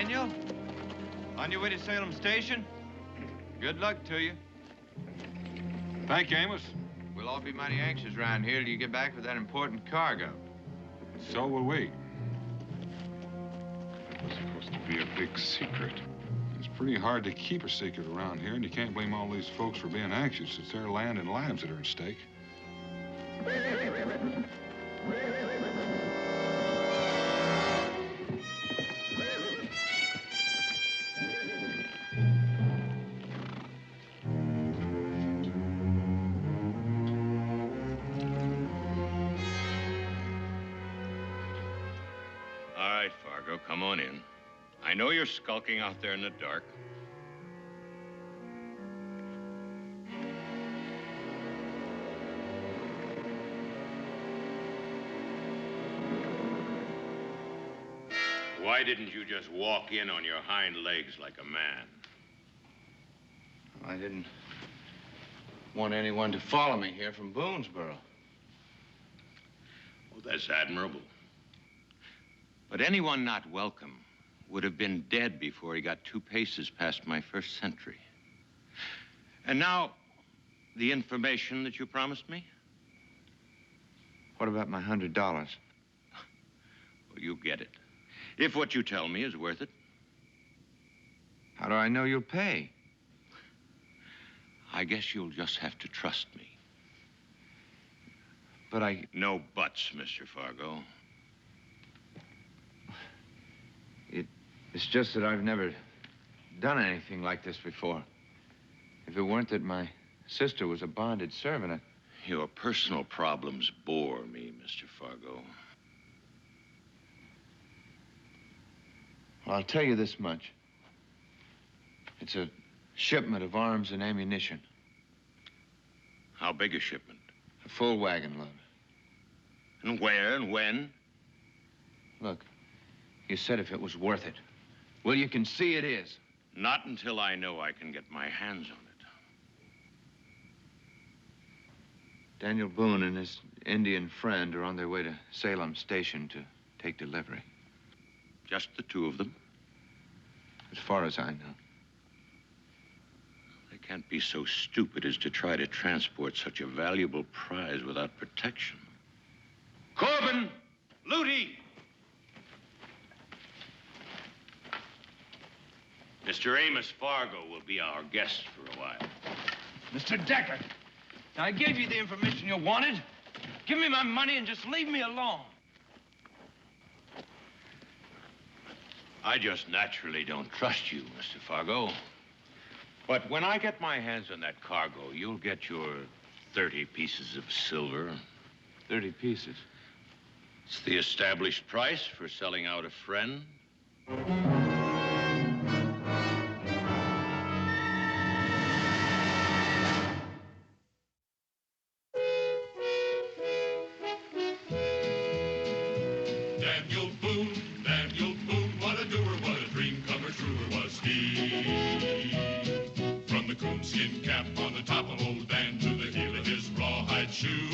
Daniel, on your way to Salem Station? Good luck to you. Thank you, Amos. We'll all be mighty anxious around here till you get back with that important cargo. So will we. It's supposed to be a big secret. It's pretty hard to keep a secret around here, and you can't blame all these folks for being anxious. It's their land and lives that are at stake. All right, Fargo, come on in. I know you're skulking out there in the dark. Why didn't you just walk in on your hind legs like a man? I didn't want anyone to follow me here from Boonesboro. Well, that's admirable. But anyone not welcome would have been dead before he got 2 paces past my first sentry. And now, the information that you promised me? What about my $100? Well, you get it. If what you tell me is worth it. How do I know you'll pay? I guess you'll just have to trust me. But I... No buts, Mr. Fargo. It's just that I've never done anything like this before. If it weren't that my sister was a bonded servant, Your personal problems bore me, Mr. Fargo. Well, I'll tell you this much. It's a shipment of arms and ammunition. How big a shipment? A full wagon load. And where and when? Look, you said if it was worth it. Well, you can see it is. Not until I know I can get my hands on it. Daniel Boone and his Indian friend are on their way to Salem Station to take delivery. Just the 2 of them? As far as I know. They can't be so stupid as to try to transport such a valuable prize without protection. Corbin! Looty! Mr. Amos Fargo will be our guest for a while. Mr. Decker, I gave you the information you wanted. Give me my money and just leave me alone. I just naturally don't trust you, Mr. Fargo. But when I get my hands on that cargo, you'll get your 30 pieces of silver. 30 pieces. It's the established price for selling out a friend. Daniel Boone, what a doer, what a dream comer, truer was he. From the coonskin cap on the top of old Dan to the heel of his rawhide shoe,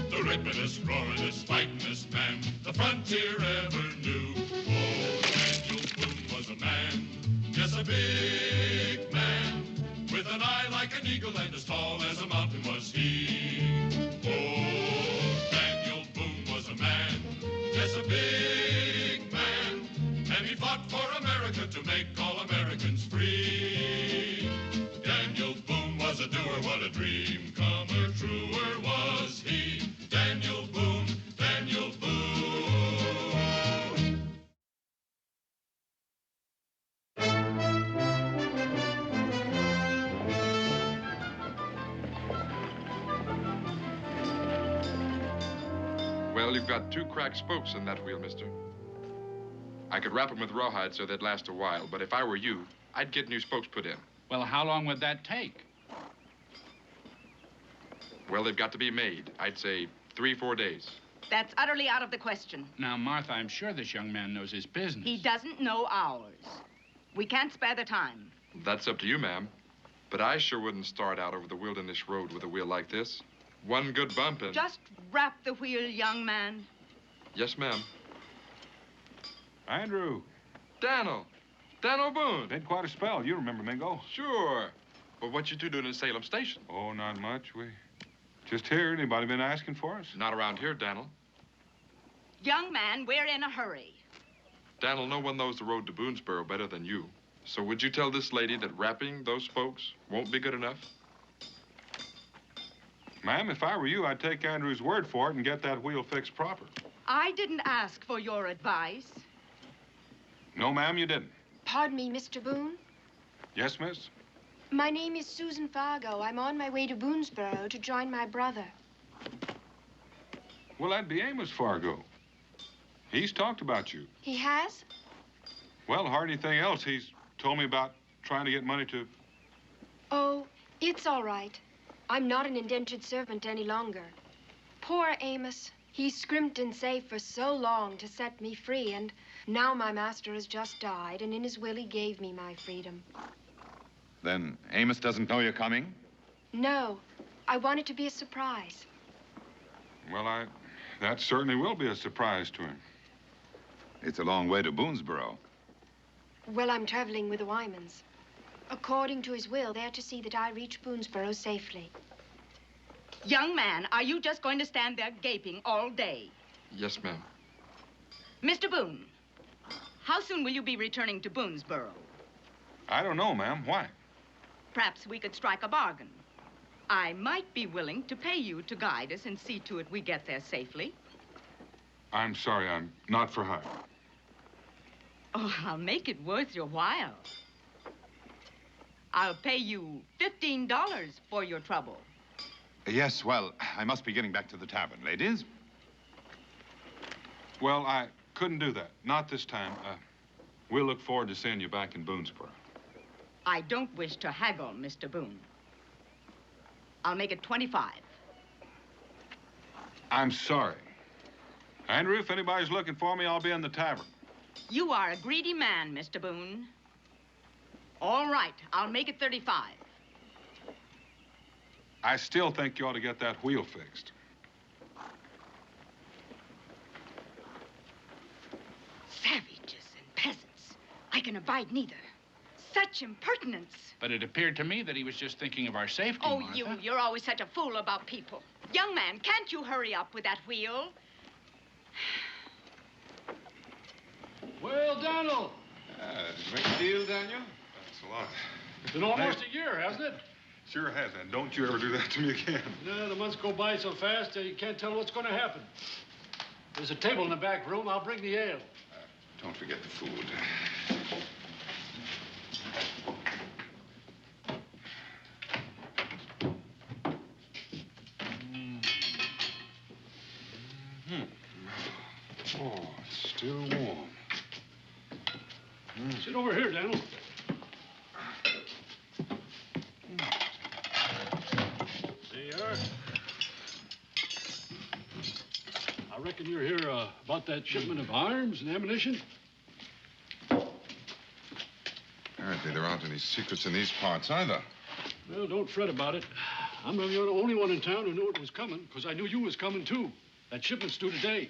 the ripperest, roaringest, fightingest man the frontier ever knew. Oh, Daniel Boone was a man, yes, a big man, with an eye like an eagle and as tall as a mountain was he. Oh, Daniel Boone was a man, yes, a big man, and he fought for America to make all Americans free. Daniel Boone was a doer, what a dream comer, truer was he. Daniel Boone, Daniel Boone. Well, you've got 2 cracked spokes in that wheel, mister. I could wrap them with rawhide so they'd last a while, but if I were you, I'd get new spokes put in. Well, how long would that take? Well, they've got to be made. I'd say 3-4 days. That's utterly out of the question. Now, Martha, I'm sure this young man knows his business. He doesn't know ours. We can't spare the time. That's up to you, ma'am. But I sure wouldn't start out over the wilderness road with a wheel like this. One good bump and... Just wrap the wheel, young man. Yes, ma'am. Andrew. Daniel. Dan Boone. Been quite a spell. You remember Mingo? Sure. But what you two doing in Salem Station? Oh, not much. We just here. Anybody been asking for us? Not around here, Dan'l. Young man, we're in a hurry. Dan'l, no one knows the road to Boonesboro better than you. So would you tell this lady that wrapping those folks won't be good enough? Ma'am, if I were you, I'd take Andrew's word for it and get that wheel fixed proper. I didn't ask for your advice. No, ma'am, you didn't. Pardon me, Mr. Boone. Yes, miss? My name is Susan Fargo. I'm on my way to Boonesboro to join my brother. Well, that'd be Amos Fargo. He's talked about you. He has? Well, hardly anything else. He's told me about trying to get money to... Oh, it's all right. I'm not an indentured servant any longer. Poor Amos. He scrimped and saved for so long to set me free, and now my master has just died, and in his will he gave me my freedom. Then Amos doesn't know you're coming? No. I want it to be a surprise. Well, that certainly will be a surprise to him. It's a long way to Boonesboro. Well, I'm traveling with the Wymans. According to his will, they're to see that I reach Boonesboro safely. Young man, are you just going to stand there gaping all day? Yes, ma'am. Mr. Boone, how soon will you be returning to Boonesboro? I don't know, ma'am. Why? Perhaps we could strike a bargain. I might be willing to pay you to guide us and see to it we get there safely. I'm sorry, I'm not for hire. Oh, I'll make it worth your while. I'll pay you $15 for your trouble. Yes, well, I must be getting back to the tavern, ladies. Well, I couldn't do that. Not this time. We'll look forward to seeing you back in Boonesboro. I don't wish to haggle, Mr. Boone. I'll make it 25. I'm sorry. Andrew, if anybody's looking for me, I'll be in the tavern. You are a greedy man, Mr. Boone. All right, I'll make it 35. I still think you ought to get that wheel fixed. Savages and peasants. I can abide neither. Such impertinence. But it appeared to me that he was just thinking of our safety, Oh, Martha. you're always such a fool about people. Young man, can't you hurry up with that wheel? Well, Donald. Great deal, Daniel. Thanks a lot. It's been almost a year, hasn't it? Sure has, and don't you ever do that to me again. No, the months go by so fast, you can't tell what's going to happen. There's a table in the back room. I'll bring the ale. Don't forget the food. Oh, it's still warm. Sit over here, Daniel. There you are. I reckon you're here about that shipment of arms and ammunition. Apparently there aren't any secrets in these parts either. Well, don't fret about it. I'm the only one in town who knew it was coming, because I knew you was coming, too. That shipment's due today.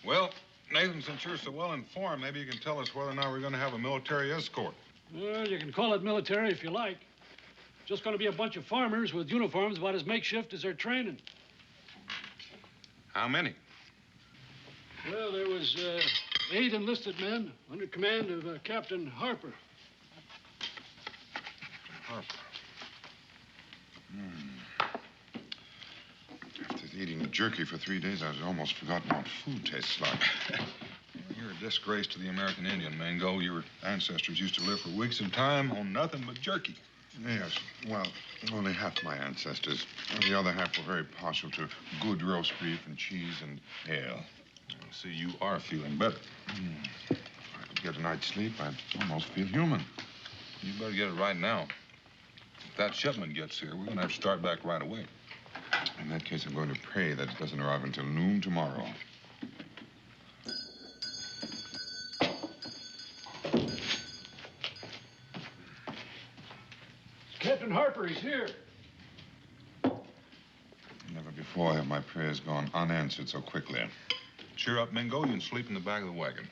Well, Nathan, since you're so well informed, maybe you can tell us whether or not we're going to have a military escort. Well, you can call it military if you like. Just going to be a bunch of farmers with uniforms about as makeshift as their training. How many? Well, there was 8 enlisted men under command of Captain Harper. Harper. After eating jerky for 3 days, I've almost forgotten what food tastes like. You're a disgrace to the American Indian, Mango. Your ancestors used to live for weeks at a time on nothing but jerky. Yes, well, only half my ancestors. The other half were very partial to good roast beef and cheese and ale. See, you are feeling better. If I could get a night's sleep, I'd almost feel human. You better get it right now. If that shipment gets here, we're going to have to start back right away. In that case, I'm going to pray that it doesn't arrive until noon tomorrow. Captain Harper, he's here. Never before have my prayers gone unanswered so quickly. Cheer up, Mingo. You can sleep in the back of the wagon.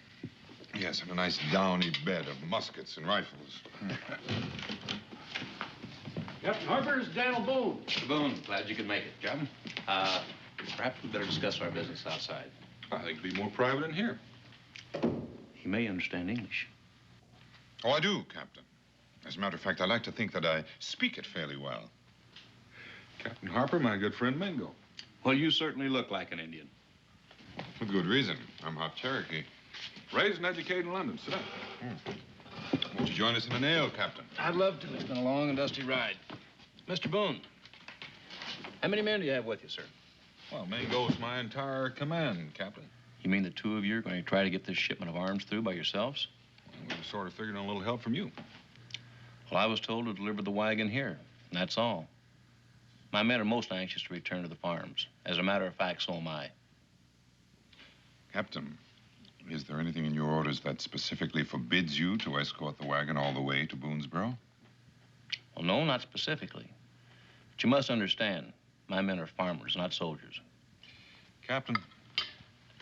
Yes, and a nice downy bed of muskets and rifles. Captain Harper, is Daniel Boone. Mr. Boone, glad you could make it. Captain? Perhaps we better discuss our business outside. I think it'd be more private in here. He may understand English. Oh, I do, Captain. As a matter of fact, I like to think that I speak it fairly well. Captain Harper, my good friend Mingo. Well, you certainly look like an Indian. With good reason. I'm half Cherokee. Raised and educated in London. Sit down. Won't you join us in an ale, Captain? I'd love to. It's been a long and dusty ride. Mr. Boone, how many men do you have with you, sir? Well, Mingo's my entire command, Captain. You mean the two of you are going to try to get this shipment of arms through by yourselves? We sort of figured on a little help from you. Well, I was told to deliver the wagon here, and that's all. My men are most anxious to return to the farms. As a matter of fact, so am I. Captain, is there anything in your orders that specifically forbids you to escort the wagon all the way to Boonesboro? Well, no, not specifically. But you must understand, my men are farmers, not soldiers. Captain,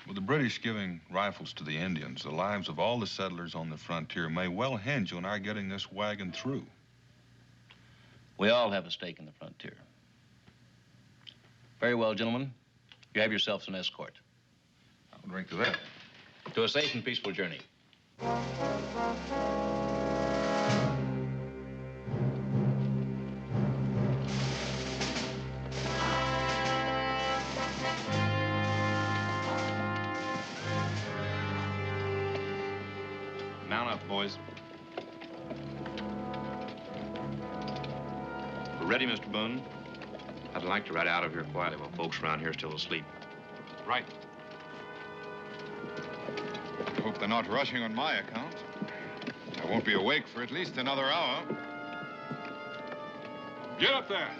with the British giving rifles to the Indians, the lives of all the settlers on the frontier may well hinge on our getting this wagon through. We all have a stake in the frontier. Very well, gentlemen. You have yourselves an escort. I'll drink to that. To a safe and peaceful journey. Mount up, boys. We're ready, Mr. Boone. I'd like to ride out of here quietly while folks around here are still asleep. Right. Hope they're not rushing on my account. I won't be awake for at least another hour. Get up there!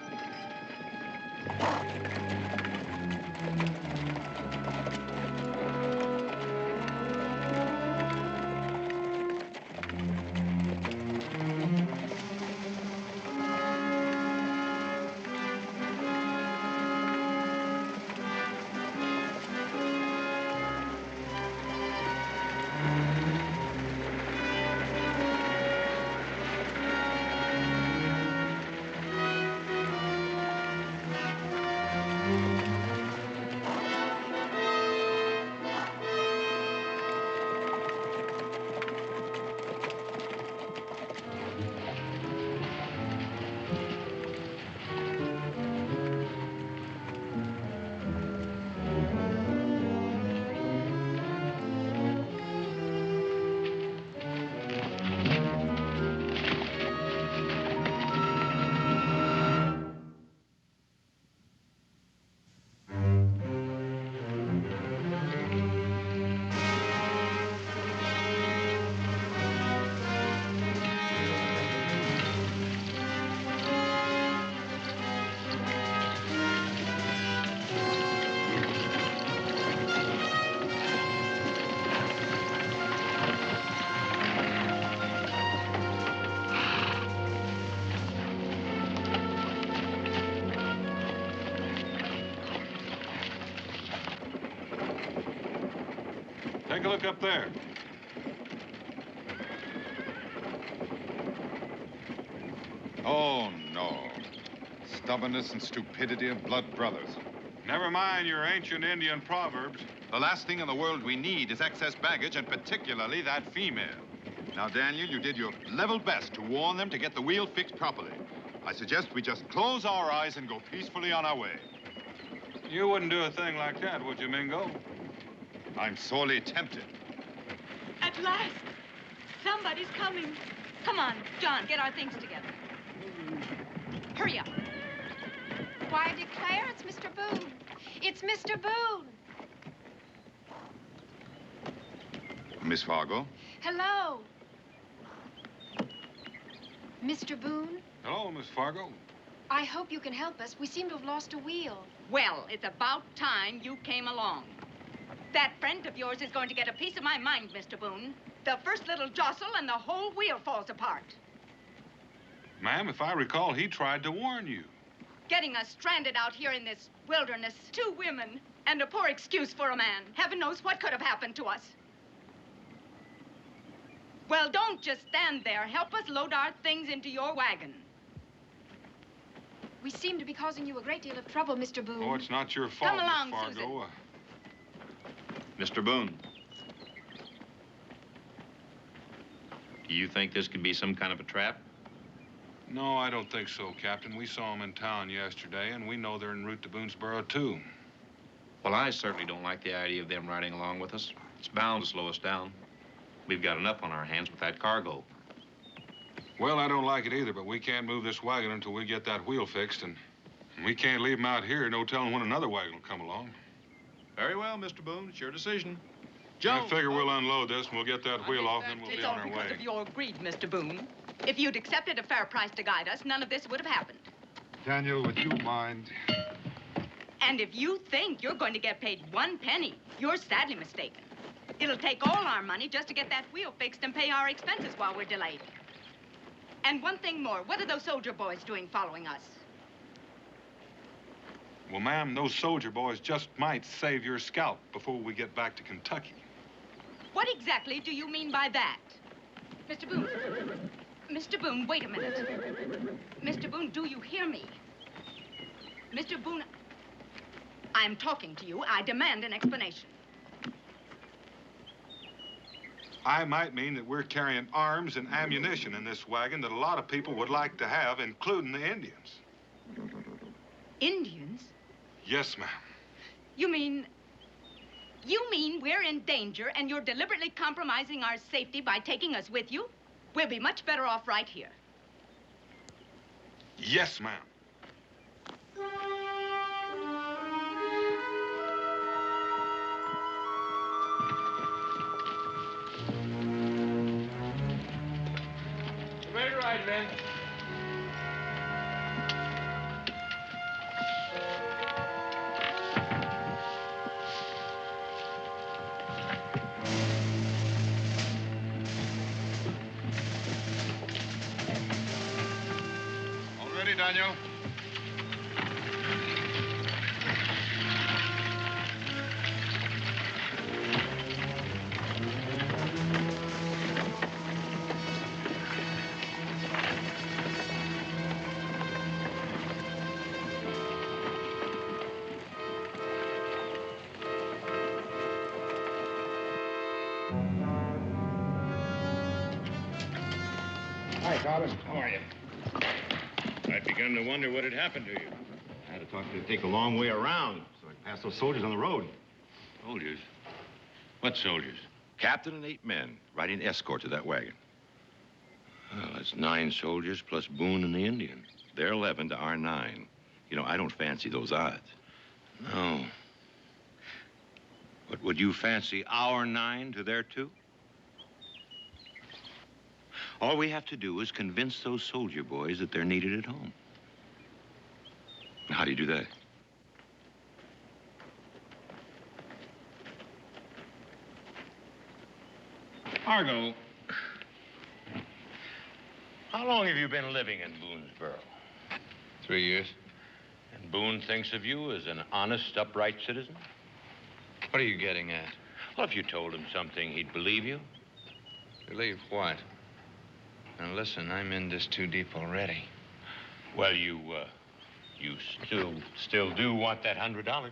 Take a look up there. Oh, no. Stubbornness and stupidity of blood brothers. Never mind your ancient Indian proverbs. The last thing in the world we need is excess baggage, and particularly that female. Now, Daniel, you did your level best to warn them to get the wheel fixed properly. I suggest we just close our eyes and go peacefully on our way. You wouldn't do a thing like that, would you, Mingo? I'm sorely tempted. At last, somebody's coming. Come on, John, get our things together. Hurry up. Why, I declare it's Mr. Boone. It's Mr. Boone. Miss Fargo? Hello. Mr. Boone, Hello, Miss Fargo. I hope you can help us. We seem to have lost a wheel. Well, it's about time you came along. That friend of yours is going to get a piece of my mind, Mr. Boone. The first little jostle and the whole wheel falls apart. Ma'am, if I recall, he tried to warn you. Getting us stranded out here in this wilderness, 2 women, and a poor excuse for a man. Heaven knows what could have happened to us. Well, don't just stand there. Help us load our things into your wagon. We seem to be causing you a great deal of trouble, Mr. Boone. Oh, it's not your fault, Come along, Miss Fargo. Mr. Boone. Do you think this could be some kind of a trap? No, I don't think so, Captain. We saw them in town yesterday, and we know they're en route to Boonesboro, too. Well, I certainly don't like the idea of them riding along with us. It's bound to slow us down. We've got enough on our hands with that cargo. Well, I don't like it either, but we can't move this wagon until we get that wheel fixed, and we can't leave them out here, no telling when another wagon will come along. Very well, Mr. Boone. It's your decision. I figure we'll unload this, and we'll get that wheel off, and then we'll It's be all on our because way. of your greed, Mr. Boone. If you'd accepted a fair price to guide us, none of this would have happened. Daniel, would you mind? And if you think you're going to get paid 1 penny, you're sadly mistaken. It'll take all our money just to get that wheel fixed and pay our expenses while we're delayed. And one thing more, what are those soldier boys doing following us? Well, ma'am, those soldier boys just might save your scalp before we get back to Kentucky. What exactly do you mean by that? Mr. Boone. Mr. Boone, wait a minute. Mr. Boone, do you hear me? Mr. Boone, I'm talking to you. I demand an explanation. I might mean that we're carrying arms and ammunition in this wagon that a lot of people would like to have, including the Indians. Indians? Yes, ma'am. You mean we're in danger and you're deliberately compromising our safety by taking us with you? We'll be much better off right here. Yes, ma'am. Ready to ride, men. All ready, Daniel? Hi, Thomas. How are you? I'd begun to wonder what had happened to you. I had to take a long way around, so I could pass those soldiers on the road. Soldiers? What soldiers? Captain and 8 men riding escort to that wagon. Well, that's 9 soldiers plus Boone and the Indian. They're 11 to our 9. You know, I don't fancy those odds. No. But would you fancy our 9 to their 2? All we have to do is convince those soldier boys that they're needed at home. How do you do that? Argo, how long have you been living in Boonesboro? 3 years. And Boone thinks of you as an honest, upright citizen? What are you getting at? Well, if you told him something, he'd believe you. Believe what? Now, listen, I'm in this too deep already. Well, you still do want that $100.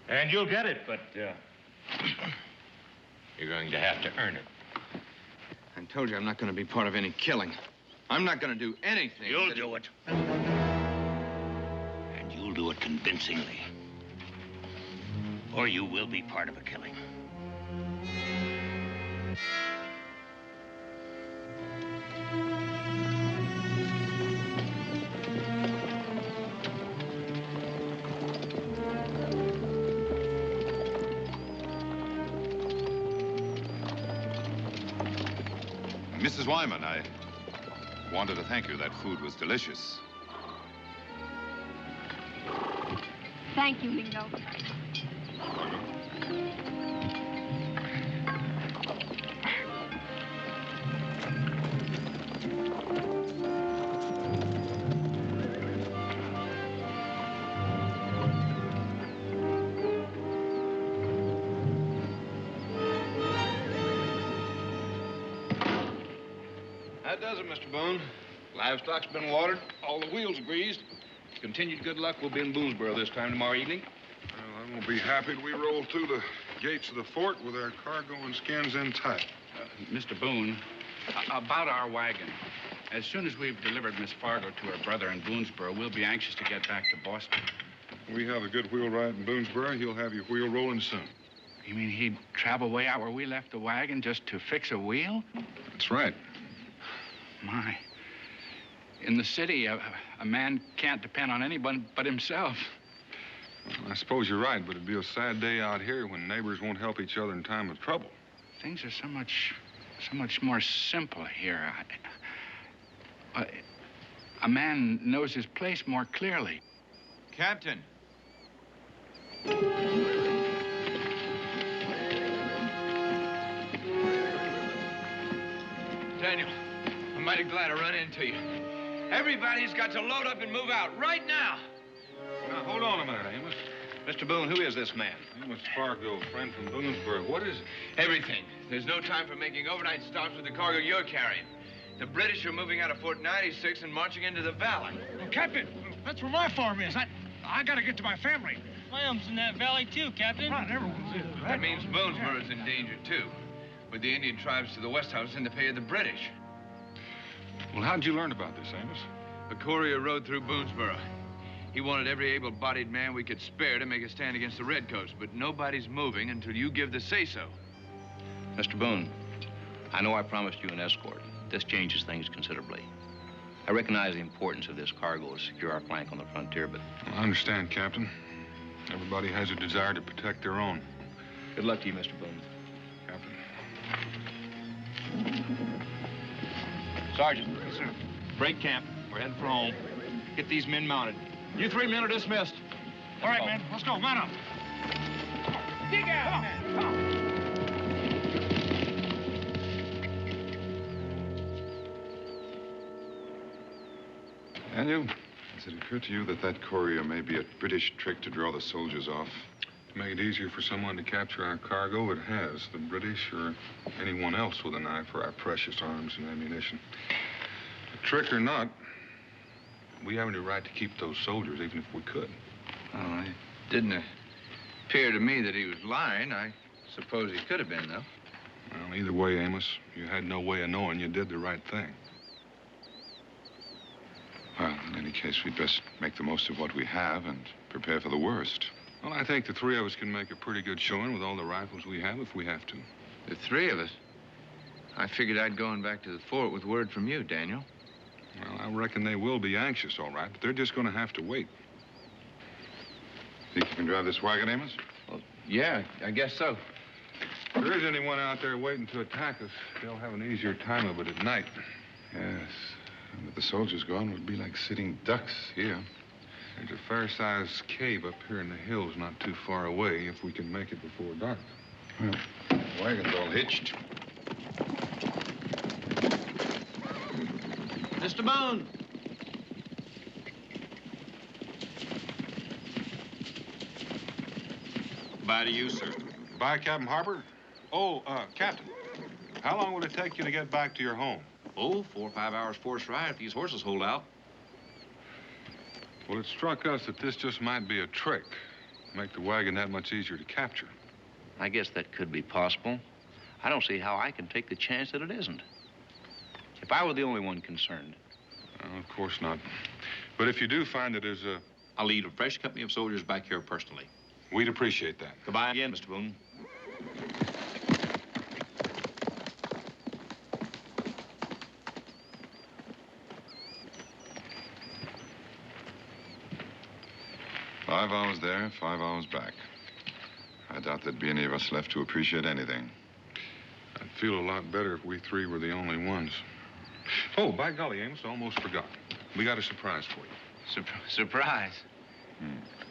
And you'll get it, but, you're going to have to earn it. I told you I'm not going to be part of any killing. I'm not going to do anything. You'll do it. And you'll do it convincingly. Or you will be part of a killing. Mrs. Wyman, I wanted to thank you. That food was delicious. Thank you, Mingo. it, Mr. Boone? Livestock's been watered, all the wheels greased. Continued good luck, we'll be in Boonesboro this time tomorrow evening. Well, I won't be happy till we roll through the gates of the fort with our cargo and skins in tight. Mr. Boone, about our wagon. As soon as we've delivered Miss Fargo to her brother in Boonesboro, we'll be anxious to get back to Boston. We have a good wheelwright in Boonesboro. He'll have your wheel rolling soon. You mean he'd travel way out where we left the wagon just to fix a wheel? That's right. My. In the city, a man can't depend on anyone but himself. Well, I suppose you're right, but it'd be a sad day out here when neighbors won't help each other in time of trouble. Things are so much more simple here. A man knows his place more clearly. Captain. Daniel, I'm mighty glad I run into you. Everybody's got to load up and move out right now. Now, hold on a minute, Amos. Mr. Boone, who is this man? Amos Fargo, friend from Boonesboro. What is it? Everything. There's no time for making overnight stops with the cargo you're carrying. The British are moving out of Fort 96 and marching into the valley. Well, Captain, that's where my farm is. I gotta get to my family. My home's in that valley, too, Captain. Not everyone's is, right? That means Boonesboro's in danger, too. With the Indian tribes to the west, I was in the pay of the British. Well, how'd you learn about this, Amos? A courier rode through Boonesboro. He wanted every able-bodied man we could spare to make a stand against the Redcoats, but nobody's moving until you give the say-so. Mr. Boone, I know I promised you an escort. This changes things considerably. I recognize the importance of this cargo to secure our flank on the frontier, but... Well, I understand, Captain. Everybody has a desire to protect their own. Good luck to you, Mr. Boone. Captain. Sergeant. Yes, sir. Break camp. We're heading for home. Get these men mounted. You 3 men are dismissed. All right, man. Let's go. Mount up. Dig out, man. Come on. Daniel, has it occurred to you that that courier may be a British trick to draw the soldiers off? To make it easier for someone to capture our cargo, it has. The British or anyone else with an eye for our precious arms and ammunition. A trick or not, we have any right to keep those soldiers, even if we could. Oh, it didn't appear to me that he was lying. I suppose he could have been, though. Well, either way, Amos, you had no way of knowing you did the right thing. Well, in any case, we'd best make the most of what we have and prepare for the worst. Well, I think the 3 of us can make a pretty good showing with all the rifles we have if we have to. The 3 of us? I figured I'd go on back to the fort with word from you, Daniel. Well, I reckon they will be anxious, all right, but they're just going to have to wait. Think you can drive this wagon, Amos? Well, yeah, I guess so. If there is anyone out there waiting to attack us, they'll have an easier time of it at night. Yes. And with the soldiers gone, it would be like sitting ducks here. There's a fair-sized cave up here in the hills not too far away if we can make it before dark. Well, the wagon's all hitched. Mr. Boone. Bye to you, sir. Bye, Captain Harper. Oh, Captain, how long will it take you to get back to your home? Oh, 4 or 5 hours forced ride if these horses hold out. Well, it struck us that this just might be a trick. Make the wagon that much easier to capture. I guess that could be possible. I don't see how I can take the chance that it isn't. If I were the only one concerned. Of course not. But if you do find that there's a... I'll lead a fresh company of soldiers back here personally. We'd appreciate that. Goodbye again, Mr. Boone. Five hours there, 5 hours back. I doubt there'd be any of us left to appreciate anything. I'd feel a lot better if we 3 were the only ones. Oh, by golly, Amos, I almost forgot. We got a surprise for you. Surprise?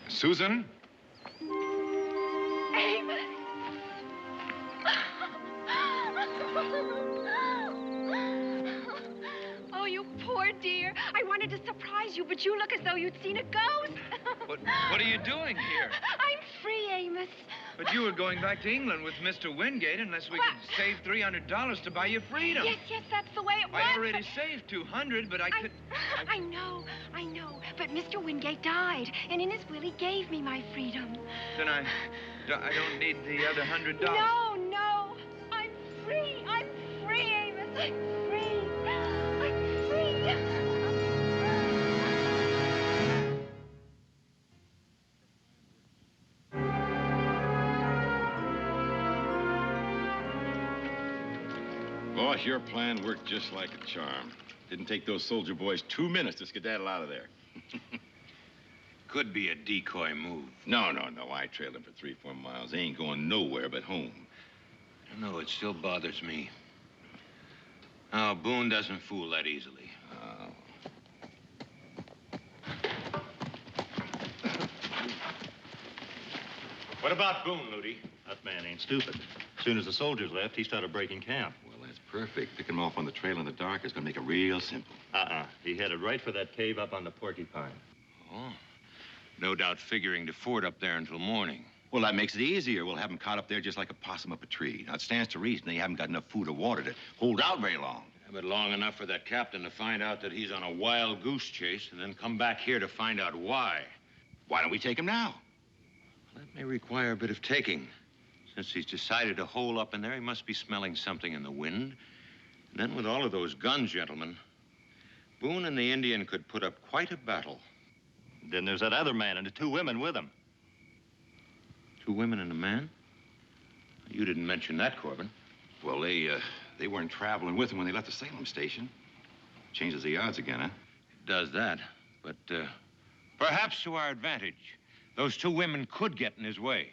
Susan? Amos! Oh, you poor dear. I wanted to surprise you, but you look as though you'd seen a ghost. What are you doing here? I'm free, Amos. But you were going back to England with Mr. Wingate unless we could save $300 to buy you freedom. Yes, that's the way it was. I already saved $200, but I could... I know. But Mr. Wingate died, and in his will he gave me my freedom. Then I don't need the other $100. No. I'm free, Amos. I'm free. Boss, your plan worked just like a charm. Didn't take those soldier boys 2 minutes to skedaddle out of there. Could be a decoy move. No. I trailed them for 3-4 miles. They ain't going nowhere but home. I don't know, it still bothers me. Oh, Boone doesn't fool that easily. What about Boone, Ludi? That man ain't stupid. As soon as the soldiers left, he started breaking camp. Well, that's perfect. Picking him off on the trail in the dark is going to make it real simple. He headed right for that cave up on the Porcupine. Oh. No doubt figuring to ford up there until morning. Well, that makes it easier. We'll have him caught up there just like a possum up a tree. Now, it stands to reason they haven't got enough food or water to hold out very long. Yeah, but long enough for that captain to find out that he's on a wild goose chase and then come back here to find out why. Why don't we take him now? That may require a bit of taking. Since he's decided to hole up in there, he must be smelling something in the wind. And then with all of those guns, gentlemen, Boone and the Indian could put up quite a battle. Then there's that other man and the 2 women with him. 2 women and a man? You didn't mention that, Corbin. Well, they weren't traveling with him when they left the Salem station. Changes the odds again, huh? It does that, but perhaps to our advantage. Those 2 women could get in his way.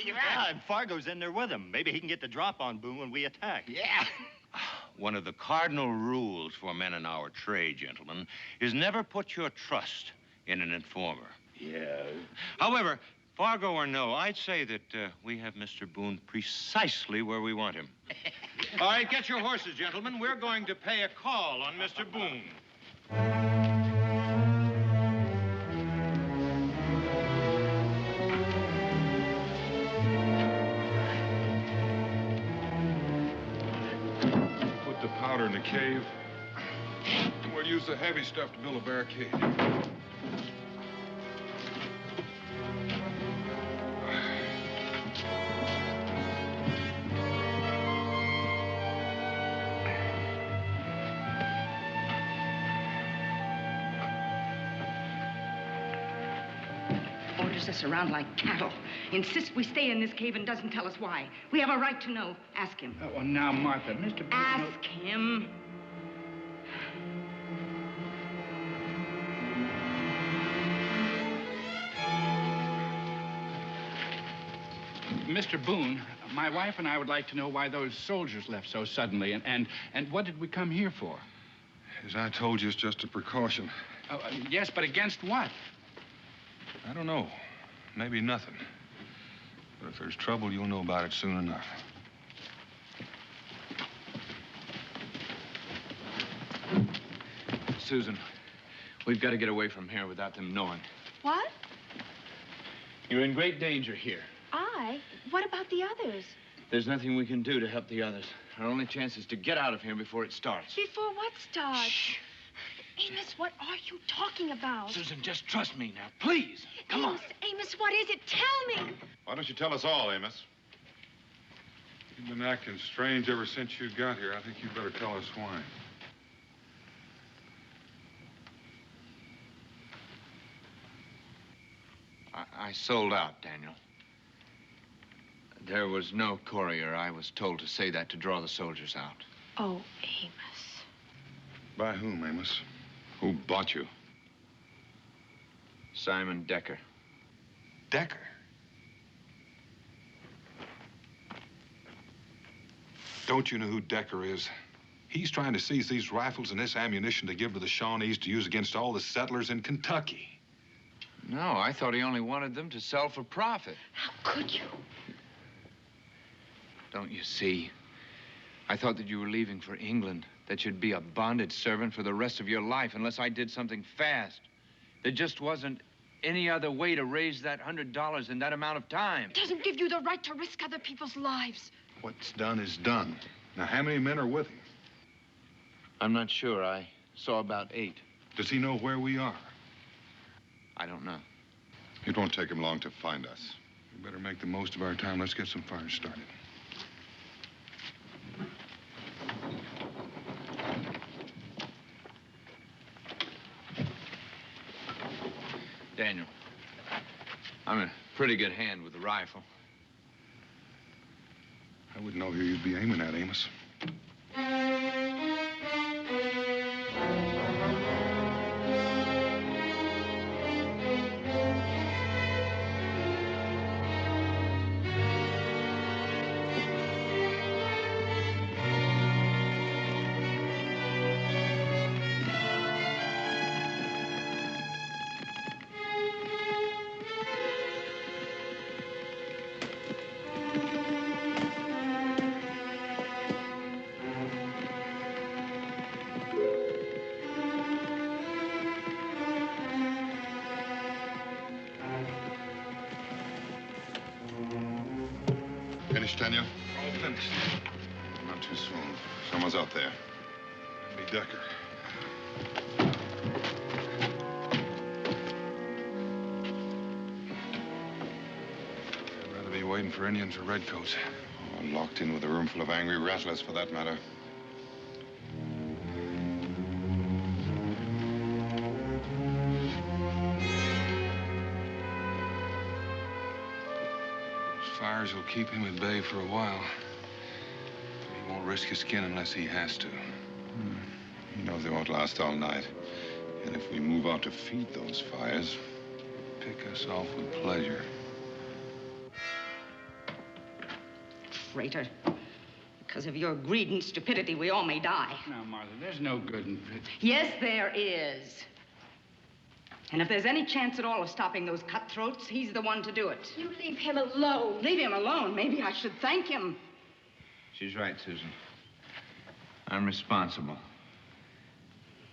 Yeah, and Fargo's in there with him. Maybe he can get the drop on Boone when we attack. Yeah. One of the cardinal rules for men in our trade, gentlemen, is never put your trust in an informer. Yeah. However, Fargo or no, I'd say that we have Mr. Boone precisely where we want him. All right, get your horses, gentlemen. We're going to pay a call on Mr. Boone. Put the powder in the cave. We'll use the heavy stuff to build a barricade. Orders us around like cattle. Insists we stay in this cave and doesn't tell us why. We have a right to know. Ask him. Oh, now, Martha, Mr. Boone... Ask him. Mr. Boone, my wife and I would like to know why those soldiers left so suddenly, and what did we come here for? As I told you, it's just a precaution. Yes, but against what? I don't know. Maybe nothing. But if there's trouble, you'll know about it soon enough. Susan, we've got to get away from here without them knowing. What? You're in great danger here. I? What about the others? There's nothing we can do to help the others. Our only chance is to get out of here before it starts. Before what starts? Shh. Amos, what are you talking about? Susan, just trust me now, please. Come on. Amos, what is it? Tell me. Why don't you tell us all, Amos? You've been acting strange ever since you got here. I think you'd better tell us why. I sold out, Daniel. There was no courier. I was told to say that to draw the soldiers out. Oh, Amos. By whom, Amos? Who bought you? Simon Decker. Decker? Don't you know who Decker is? He's trying to seize these rifles and this ammunition to give to the Shawnees to use against all the settlers in Kentucky. No, I thought he only wanted them to sell for profit. How could you? Don't you see? I thought that you were leaving for England, that you'd be a bonded servant for the rest of your life unless I did something fast. There just wasn't any other way to raise that $100 in that amount of time. It doesn't give you the right to risk other people's lives. What's done is done. Now, how many men are with him? I'm not sure. I saw about 8. Does he know where we are? I don't know. It won't take him long to find us. We better make the most of our time. Let's get some fires started. Daniel, I'm a pretty good hand with a rifle. I wouldn't know who you'd be aiming at, Amos. Finished, Daniel? All finished. Not too soon. Someone's out there. That'd be Decker. I'd rather be waiting for Indians or redcoats. Oh, locked in with a room full of angry rattlers, for that matter. Fires will keep him at bay for a while. He won't risk his skin unless he has to. He knows they won't last all night. And if we move out to feed those fires... Pick us off with pleasure. Traitor. Because of your greed and stupidity, we all may die. Now, Martha, there's no good in... Yes, there is. And if there's any chance at all of stopping those cutthroats, he's the one to do it. You leave him alone. Leave him alone? Maybe I should thank him. She's right, Susan. I'm responsible.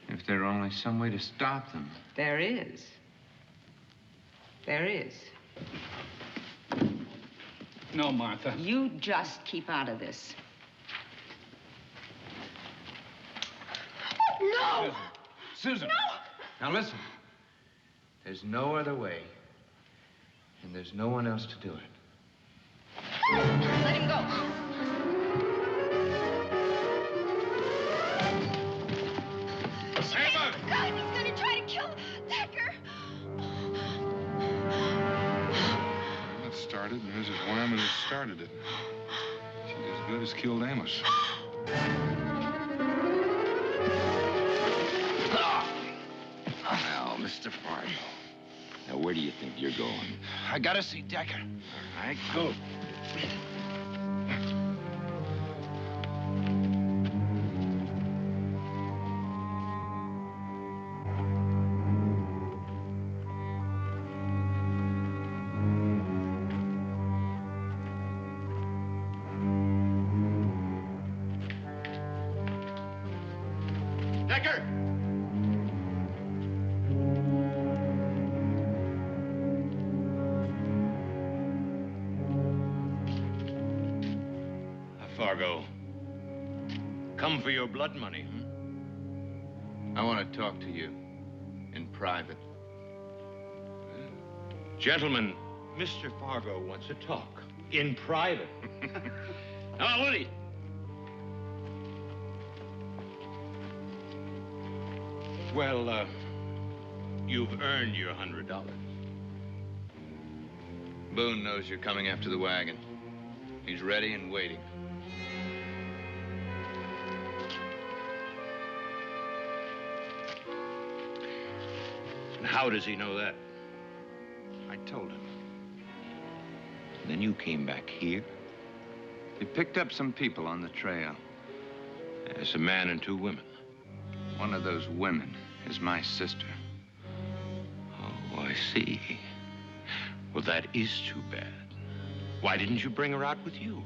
If there were only some way to stop them. There is. There is. No, Martha. You just keep out of this. No! Susan! No! Now listen. There's no other way. And there's no one else to do it. Let him go. God, he's gonna try to kill Decker. That started, and there's his wham, that started it. She's as good as killed Amos. Now, Mr. Fargo. Now, where do you think you're going? I gotta see Decker. All right, go. Decker! Fargo, come for your blood money, hmm? I want to talk to you in private. Gentlemen, Mr. Fargo wants to talk in private. Now, Woody. Well, you've earned your $100. Boone knows you're coming after the wagon. He's ready and waiting. And how does he know that? I told him. And then you came back here? He picked up some people on the trail. Yes, a man and 2 women. One of those women is my sister. Oh, I see. Well, that is too bad. Why didn't you bring her out with you?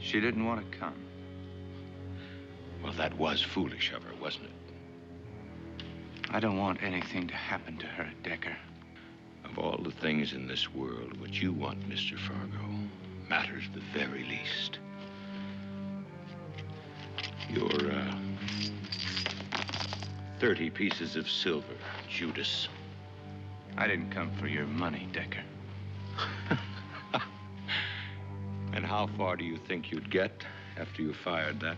She didn't want to come. Well, that was foolish of her, wasn't it? I don't want anything to happen to her, Decker. Of all the things in this world, what you want, Mr. Fargo, matters the very least. Your, 30 pieces of silver, Judas. I didn't come for your money, Decker. And how far do you think you'd get after you fired that?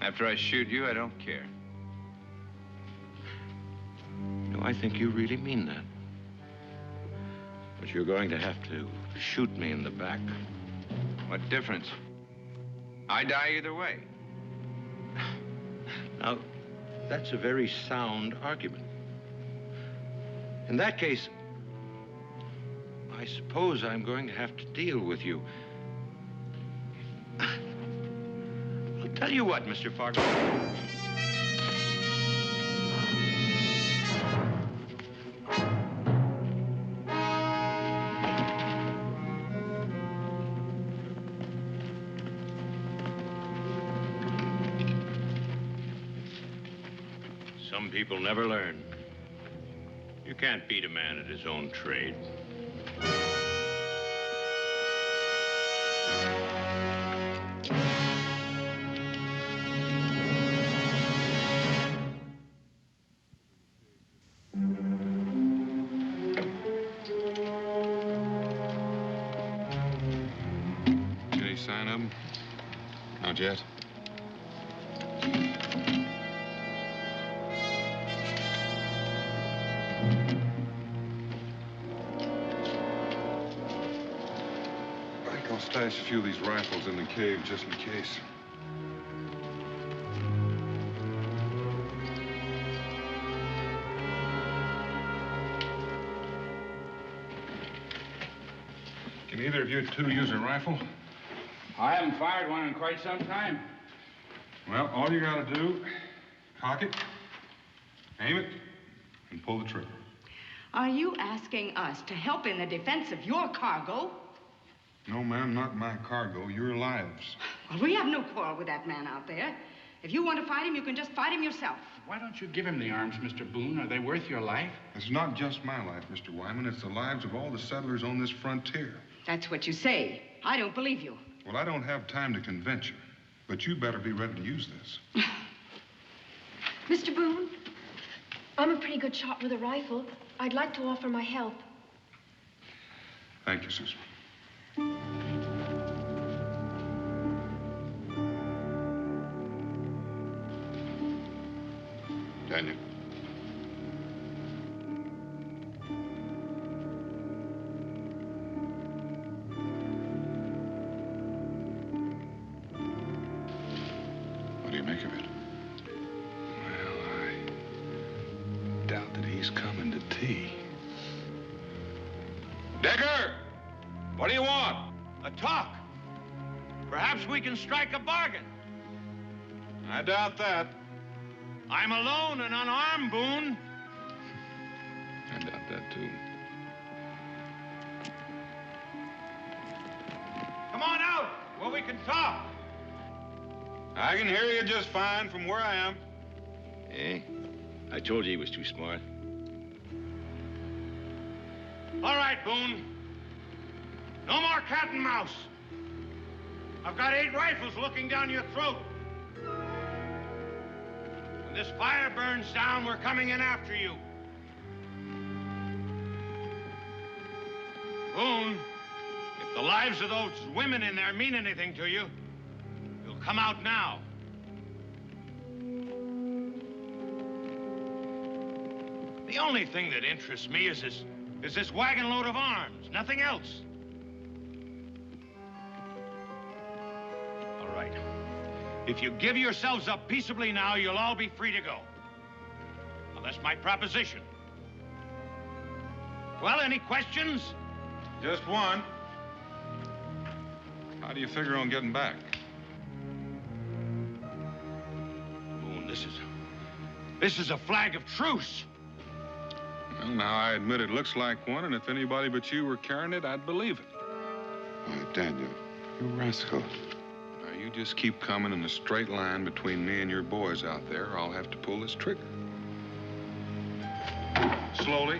After I shoot you, I don't care. No, I think you really mean that. But you're going to have to shoot me in the back. What difference? I die either way. Now, that's a very sound argument. In that case, I suppose I'm going to have to deal with you. I'll tell you what, Mr. Fargo. Some people never learn. You can't beat a man at his own trade. Any sign of him? Not yet. I'll stash a few of these rifles in the cave just in case. Can either of you two use a rifle? I haven't fired one in quite some time. Well, all you gotta do, cock it, aim it, and pull the trigger. Are you asking us to help in the defense of your cargo? No, ma'am, not my cargo, your lives. Well, we have no quarrel with that man out there. If you want to fight him, you can just fight him yourself. Why don't you give him the arms, Mr. Boone? Are they worth your life? It's not just my life, Mr. Wyman. It's the lives of all the settlers on this frontier. That's what you say. I don't believe you. Well, I don't have time to convince you, but you better be ready to use this. Mr. Boone, I'm a pretty good shot with a rifle. I'd like to offer my help. Thank you, Susan. Daniel. What do you make of it? Well, I doubt that he's coming to tea. Decker! What do you want? A talk. Perhaps we can strike a bargain. I doubt that. I'm alone and unarmed, Boone. I doubt that, too. Come on out where we can talk. I can hear you just fine from where I am. Eh? I told you he was too smart. All right, Boone. No more cat and mouse. I've got 8 rifles looking down your throat. When this fire burns down, we're coming in after you. Boone, if the lives of those women in there mean anything to you, you'll come out now. The only thing that interests me is this wagon load of arms, nothing else. All right. If you give yourselves up peaceably now, you'll all be free to go. Well, that's my proposition. Well, any questions? Just one. How do you figure on getting back? Boone, this is a flag of truce. Well, now, I admit it looks like one, and if anybody but you were carrying it, I'd believe it. Why, Daniel, you rascal. Now, you just keep coming in a straight line between me and your boys out there, or I'll have to pull this trigger. Slowly.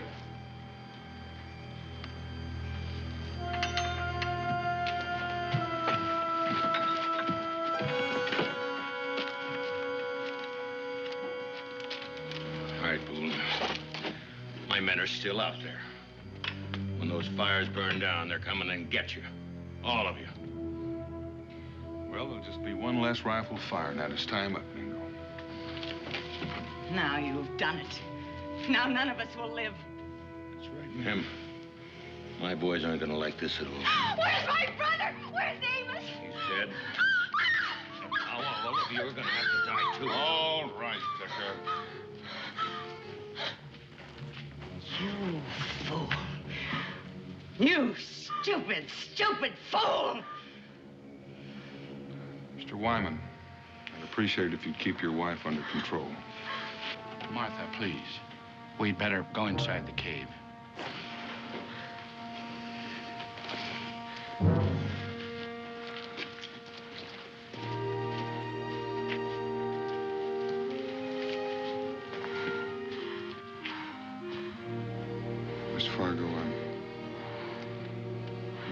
men are still out there. When those fires burn down, they're coming and get you. All of you. Well, there'll just be one less rifle fire, and that is time up, Mingo. Now you've done it. Now none of us will live. That's right, ma'am. My boys aren't going to like this at all. Where's my brother? Where's Amos? He's dead. Now, all of you are going to have to die, too. All right, Tucker. You fool. You stupid, stupid fool! Mr. Wyman, I'd appreciate it if you'd keep your wife under control. Martha, please. We'd better go inside the cave. Miss Fargo, I'm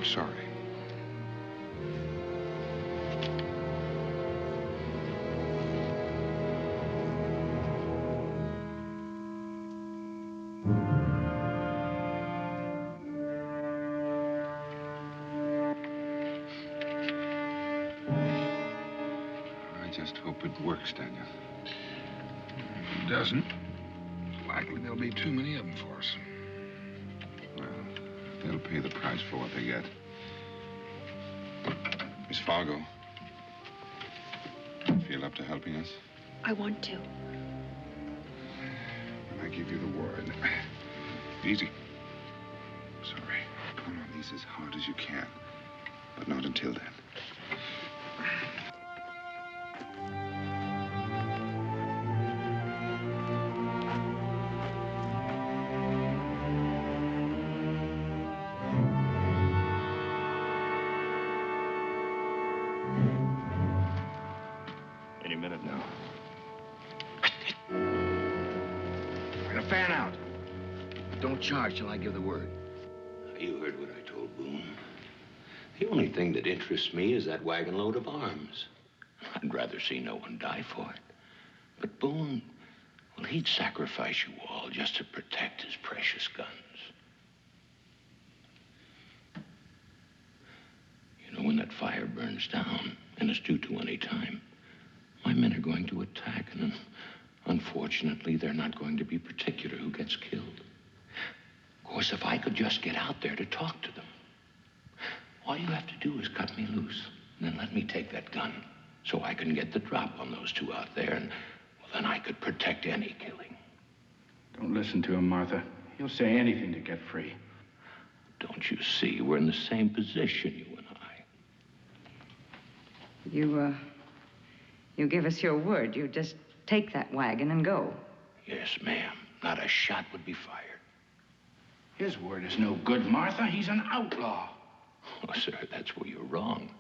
sorry. I just hope it works, Daniel. If it doesn't, likely there'll be too many of them for us. Well, they'll pay the price for what they get. Miss Fargo, feel up to helping us? I want to. I give you the word. Easy. Sorry. Pull on these as hard as you can, but not until then. Any minute now. We're gonna fan out. Don't charge till I give the word. You heard what I told Boone. The only thing that interests me is that wagon load of arms. I'd rather see no one die for it. But Boone, well, he'd sacrifice you all just to protect his precious guns. You know, when that fire burns down, and it's due to any time, my men are going to attack, and unfortunately, they're not going to be particular who gets killed. Of course, if I could just get out there to talk to them, all you have to do is cut me loose, and then let me take that gun, so I can get the drop on those two out there, and, well, then I could protect any killing. Don't listen to him, Martha. He'll say anything to get free. Don't you see? We're in the same position, you and I. You give us your word. You just take that wagon and go. Yes, ma'am. Not a shot would be fired. His word is no good, Martha. He's an outlaw. Oh, sir, that's where you're wrong.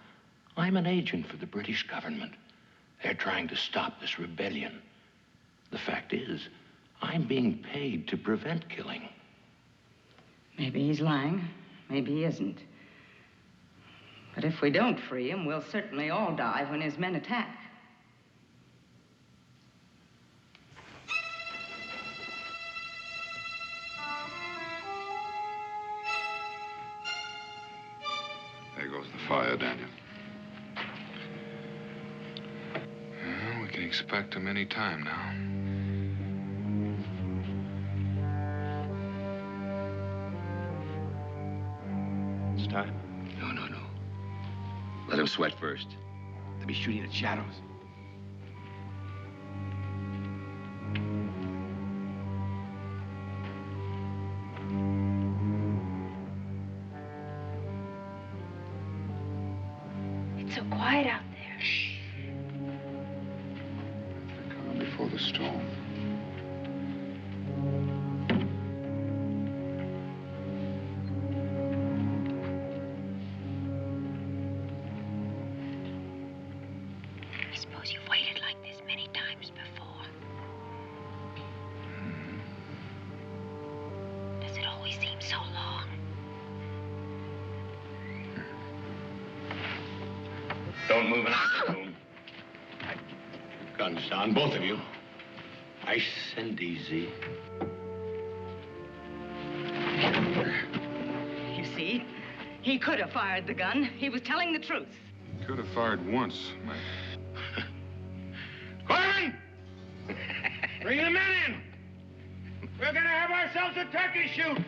I'm an agent for the British government. They're trying to stop this rebellion. The fact is, I'm being paid to prevent killing. Maybe he's lying. Maybe he isn't. But if we don't free him, we'll certainly all die when his men attack. There goes the fire, Daniel. Well, we can expect him any time now. It's time. No. Let him sweat first. They'll be shooting at shadows. It's so quiet out there. Shh. They're coming before the storm. I suppose you've waited like this many times before. Does it always seem so long? Don't move an ounce, Boone. Guns down, both of you. Nice and easy. He could have fired the gun. He was telling the truth. Could have fired once, Mike. Corman! Bring the men in! We're gonna have ourselves a turkey shoot!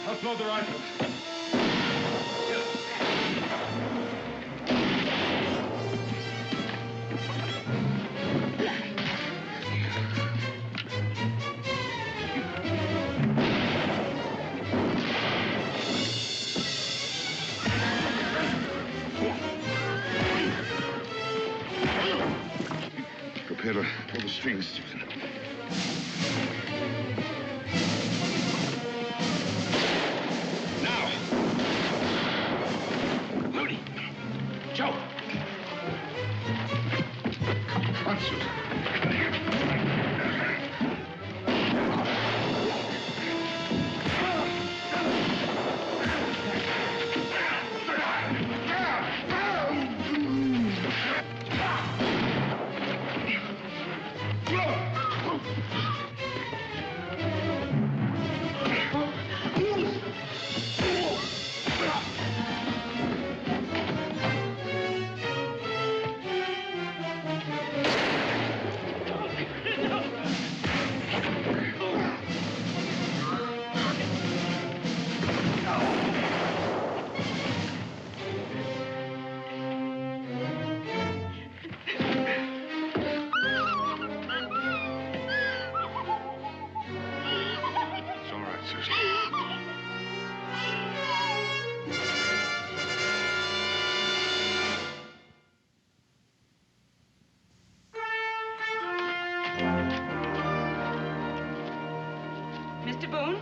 Let's load the rifles. Prepare to pull the strings, Susan. Now! Moody! Joe! Come on, Susan. It's all right, Susan. Mr. Boone,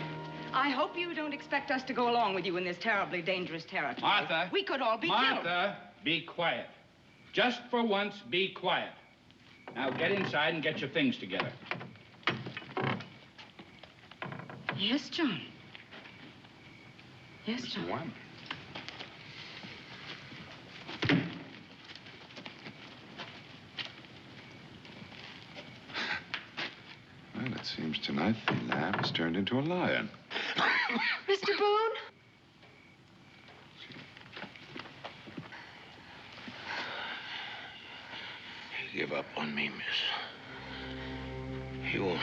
I hope you don't expect us to go along with you in this terribly dangerous territory. Martha. We could all be killed. Martha, be quiet. Just for once, be quiet. Now get inside and get your things together. Yes, John. Yes, John. Mr. Wyman. Well, it seems tonight the lamb has turned into a lion. Mr. Boone? Give up on me, miss. You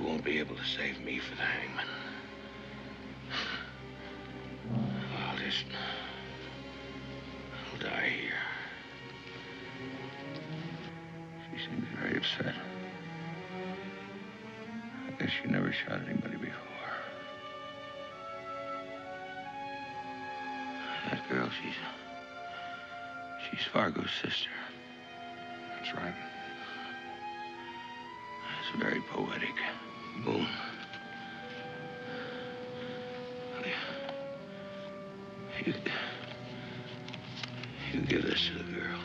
won't be able to save me for the hangman. I'll die here. She seems very upset. I guess she never shot anybody before. That girl, she's Fargo's sister. That's right. That's very poetic. Boone. You give this to the girl.